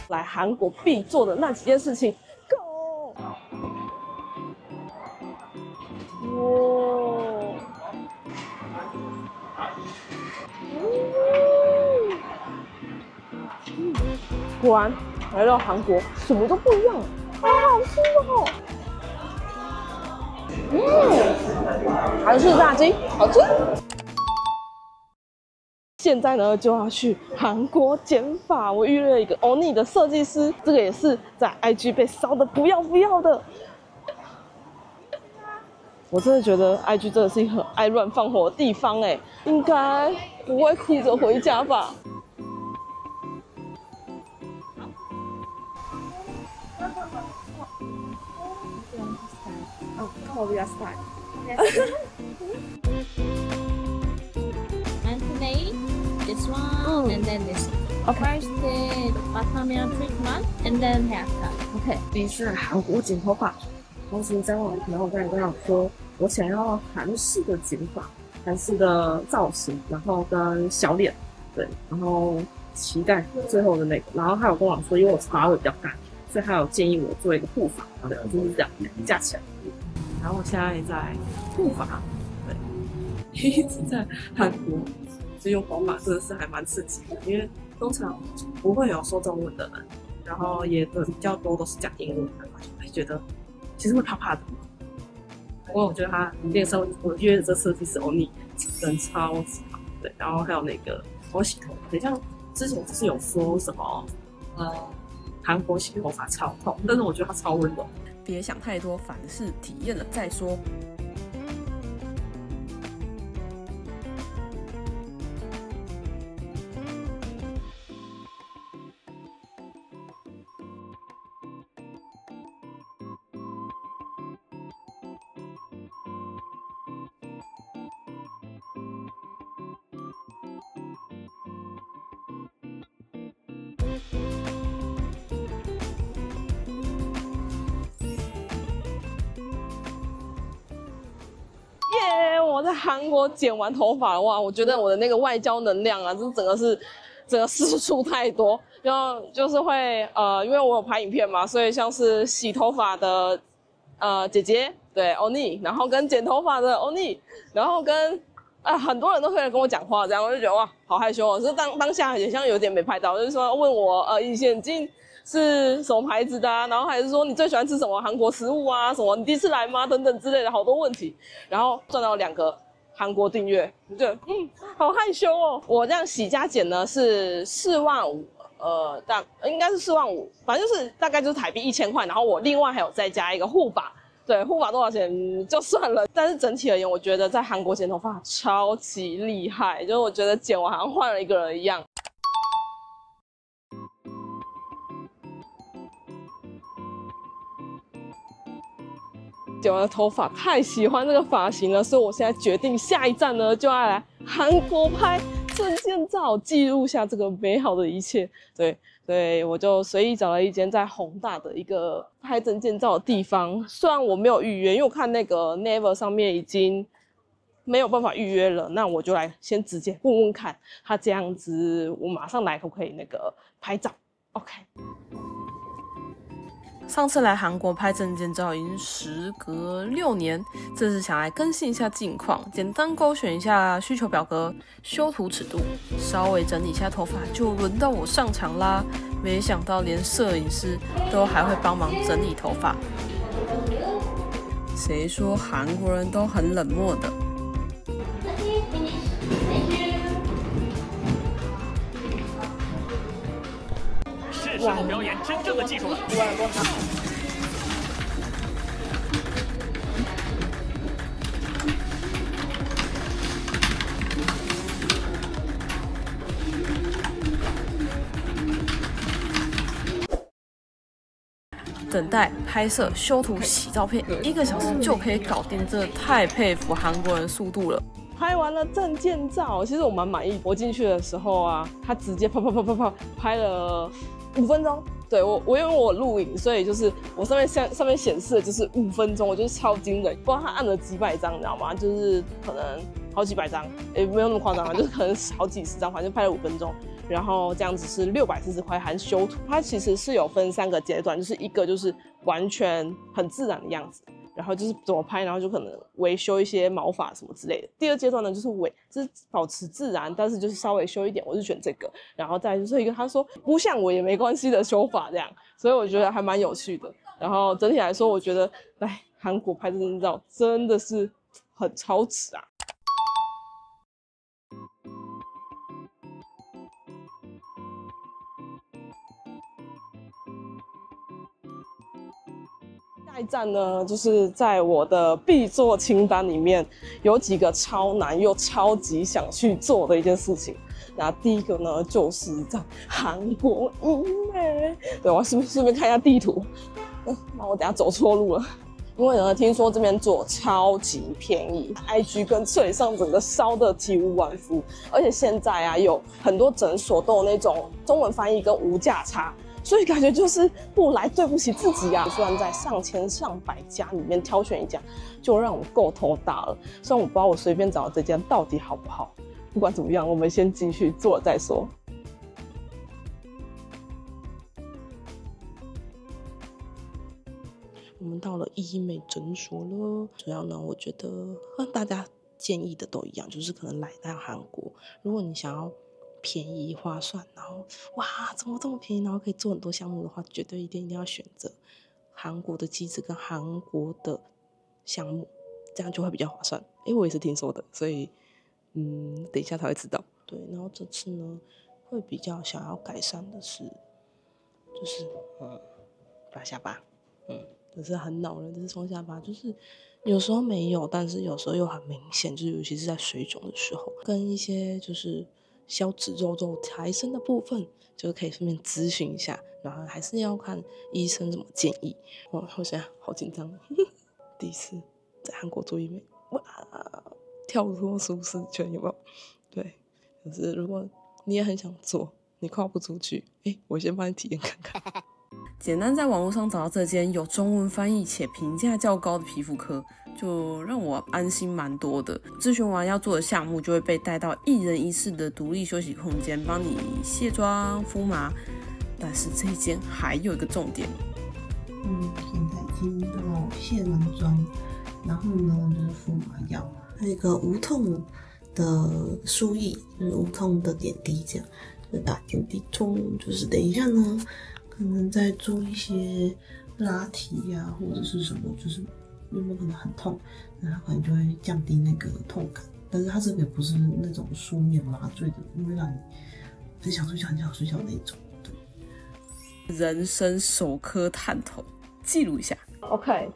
来韩国必做的那几件事情 ，Go！ 哇！果然来到韩国，什么都不一样，好好吃哦！韩式炸鸡，好吃。现在呢就要去韩国剪发，我预约了一个 Oni 的设计师，这个也是在 IG 被烧的不要不要的。我真的觉得 IG 真的是一个很爱乱放火的地方哎，应该不会哭着回家吧？哦，Korea style. And today, this one, and then this. Okay. First, the Batamia treatment, and then haircut. OK， 第一次来韩国剪头发，同时在我朋友跟我说，我想要韩式的剪法，韩式的造型，然后跟小脸，对，然后期待最后的那个。然后他有跟我说，因为我发尾比较干，所以他有建议我做一个护发，对，就是这样架起来。然后我现在也在护发，对，一直在韩国，就用头发真的是还蛮刺激的，因为通常不会有说中文的人，然后也比较多都是讲英文的，就会觉得其实会怕怕的。不过我觉得他脸上我约的这设计师欧尼人超级好，对，然后还有那个我洗头，很像之前就是有说什么韩国洗头发超痛，但是我觉得他超温柔。别想太多，反而是体验了再说。我在韩国剪完头发的话，我觉得我的那个外交能量啊，这整个释出太多，就是会因为我有拍影片嘛，所以像是洗头发的姐姐对欧尼，然后跟剪头发的欧尼，然后跟很多人都会来跟我讲话，这样我就觉得哇好害羞哦，是当下也像有点没拍到，就是说问我隐形眼镜是什么牌子的啊，然后还是说你最喜欢吃什么韩国食物啊，什么你第一次来吗等等之类的好多问题，然后赚到2个韩国订阅，我觉得好害羞哦。我这样洗加减呢是4万5，应该是4万5，反正就是大概就是台币1000块，然后我另外还有再加一个护发。对，护发多少钱就算了，但是整体而言，我觉得在韩国剪头发超级厉害，就是我觉得剪完好像换了一个人一样。剪完了头发，太喜欢这个发型了，所以我现在决定下一站呢就要来韩国拍证件照，记录下这个美好的一切。对，我就随意找了一间在弘大的一个拍证件照的地方，虽然我没有预约，因为我看那个 Naver 上面已经没有办法预约了，那我就来先直接问问看，他这样子我马上来可不可以那个拍照 ？OK。上次来韩国拍证件照已经时隔6年，这次想来更新一下近况，简单勾选一下需求表格，修图尺度，稍微整理一下头发，就轮到我上场啦。没想到连摄影师都还会帮忙整理头发。谁说韩国人都很冷漠的？是时候表演真正的技术了。等待、拍摄、修图、洗照片，1个小时就可以搞定，真的太佩服韩国人速度了。拍完了证件照，其实我蛮满意。我进去的时候啊，他直接啪拍了5分钟，对我因为我录影，所以就是我上面显示的就是5分钟，我就是超惊人，不知道他按了几百张，你知道吗？就是可能好几百张，也没有那么夸张啊，就是可能好几十张，反正拍了5分钟。然后这样子是640块含修图，它其实是有分3个阶段，就是一个就是完全很自然的样子，然后就是怎么拍，然后就可能微修一些毛发什么之类的。第2阶段呢就是保持自然，但是就是稍微修一点，我是选这个。然后再来就是一个他说不像我也没关系的修法这样，所以我觉得还蛮有趣的。然后整体来说，我觉得来韩国拍这张照真的是很超值啊。下一站呢，就是在我的必做清单里面有几个超难又超级想去做的一件事情。那第一个呢，就是在韩国医美。对，我顺便看一下地图。那我等一下走错路了，因为呢，听说这边做超级便宜 ，IG 跟脆上整个烧的体无完肤，而且现在啊，有很多诊所都有那种中文翻译跟无价差。所以感觉就是不来对不起自己啊！虽然在上千上百家里面挑选一家，就让我够头大了。虽然我不知道我随便找的这家到底好不好，不管怎么样，我们先继续做了再说。我们到了医美诊所了，主要呢，我觉得和大家建议的都一样，就是可能来到韩国，如果你想要便宜划算，然后哇，怎么这么便宜，然后可以做很多项目的话，绝对一定要选择韩国的机子跟韩国的项目，这样就会比较划算。我也是听说的，所以等一下才会知道。对，然后这次呢，会比较想要改善的是，就是拔下巴，就是很恼人，这是双下巴，就是有时候没有，但是有时候又很明显，就是尤其是在水肿的时候，跟一些就是消脂肉抬升的部分，就是可以顺便咨询一下，然后还是要看医生怎么建议。我现在好紧张，第一次在韩国做医美，哇，跳脱舒适圈有没有？对，可是如果你也很想做，你跨不出去，我先帮你体验看看。简单在网络上找到这间有中文翻译且评价较高的皮肤科，就让我安心蛮多的。咨询完要做的项目，就会被带到1人1室的独立休息空间，帮你卸妆敷麻。但是这一间还有一个重点，现在已经都卸完妆，然后呢就是敷麻药，还有一个无痛的输液，就是无痛的点滴，这样就打点滴钟，就是等一下呢，可能在做一些拉提啊，或者是什么，就是有没有可能很痛，那它可能就会降低那个痛感。但是它这个也不是那种舒眠麻醉的，因为让你很想睡觉、很想睡觉那种。对，人生首颗探头，记录一下。OK，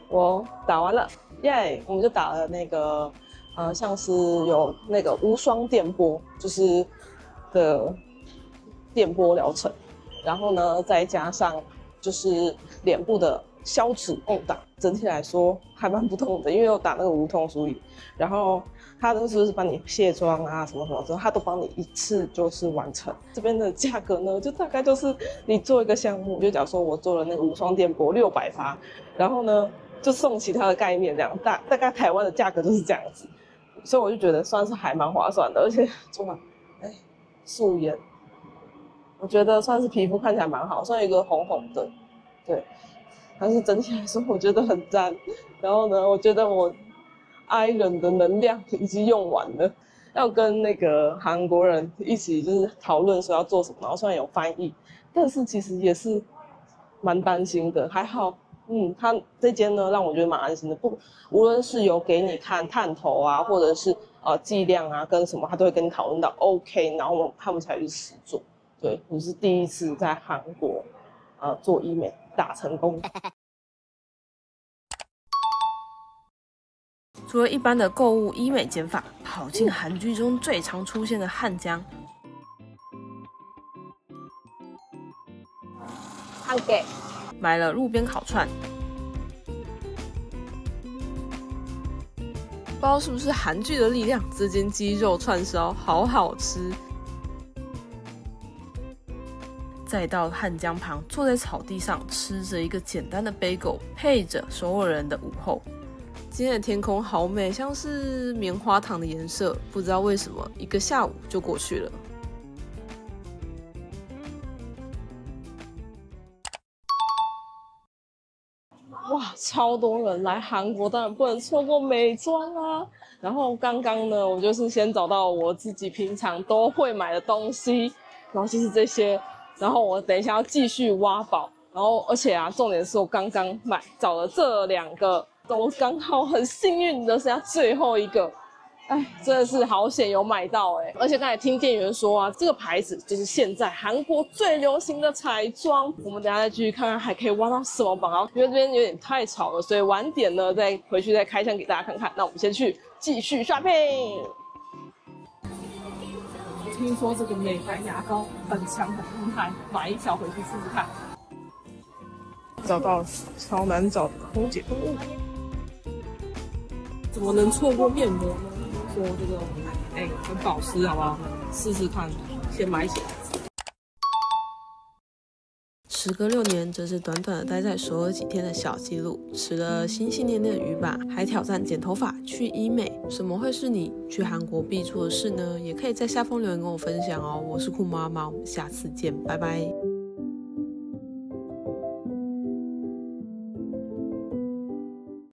我打完了，耶！我们就打了那个像是有那个无双电波，就是的电波疗程。然后呢，再加上就是脸部的消脂沤挡，整体来说还蛮不痛的，因为有打那个无痛输液，然后他都是帮你卸妆啊什么什么之后，他都帮你一次就是完成。这边的价格呢，就大概就是你做一个项目，就假如说我做了那个无双电波600发，然后呢就送其他的概念这样，大概台湾的价格就是这样子，所以我就觉得算是还蛮划算的，而且做完素颜。我觉得算是皮肤看起来蛮好，算一个红红的，对。但是整体来说，我觉得很赞。然后呢，我觉得我 I 人的能量已经用完了，要跟那个韩国人一起就是讨论说要做什么。然后虽然有翻译，但是其实也是蛮担心的。还好，他这间呢让我觉得蛮安心的。无论是有给你看探头啊，或者是剂量啊跟什么，他都会跟你讨论到 OK， 然后他们才去实做。对，我是第一次在韩国做医美打成功。除了一般的购物医美减法，跑进韩剧中最常出现的汉江。汉给买了路边烤串，不知道是不是韩剧的力量，这间鸡肉串烧好好吃。再到汉江旁，坐在草地上吃着一个简单的bagel，配着首尔人的午后。今天的天空好美，像是棉花糖的颜色，不知道为什么一个下午就过去了。哇，超多人来韩国，当然不能错过美妆啊。然后刚刚呢，我就是先找到我自己平常都会买的东西，然后就是这些。然后我等一下要继续挖宝，然后而且啊，重点是我刚刚找了这2个，都刚好很幸运的剩下最后一个。哎，真的是好险有买到哎！而且刚才听店员说啊，这个牌子就是现在韩国最流行的彩妆。我们等一下再继续看看还可以挖到什么宝，因为这边有点太吵了，所以晚点呢再回去再开箱给大家看看。那我们先去继续 shopping。听说这个美白牙膏很强很厉害，买一条回去试试看。找到了，超难找的空姐。怎么能错过面膜呢？说这个，很保湿，好不好？试试看，先买起来。时隔6年，这是短短的待在首尔几天的小记录。吃了心心念念的鱼吧，还挑战剪头发、去医美，什么会是你去韩国必做的事呢？也可以在下方留言跟我分享哦。我是酷妈妈，我们下次见，拜拜。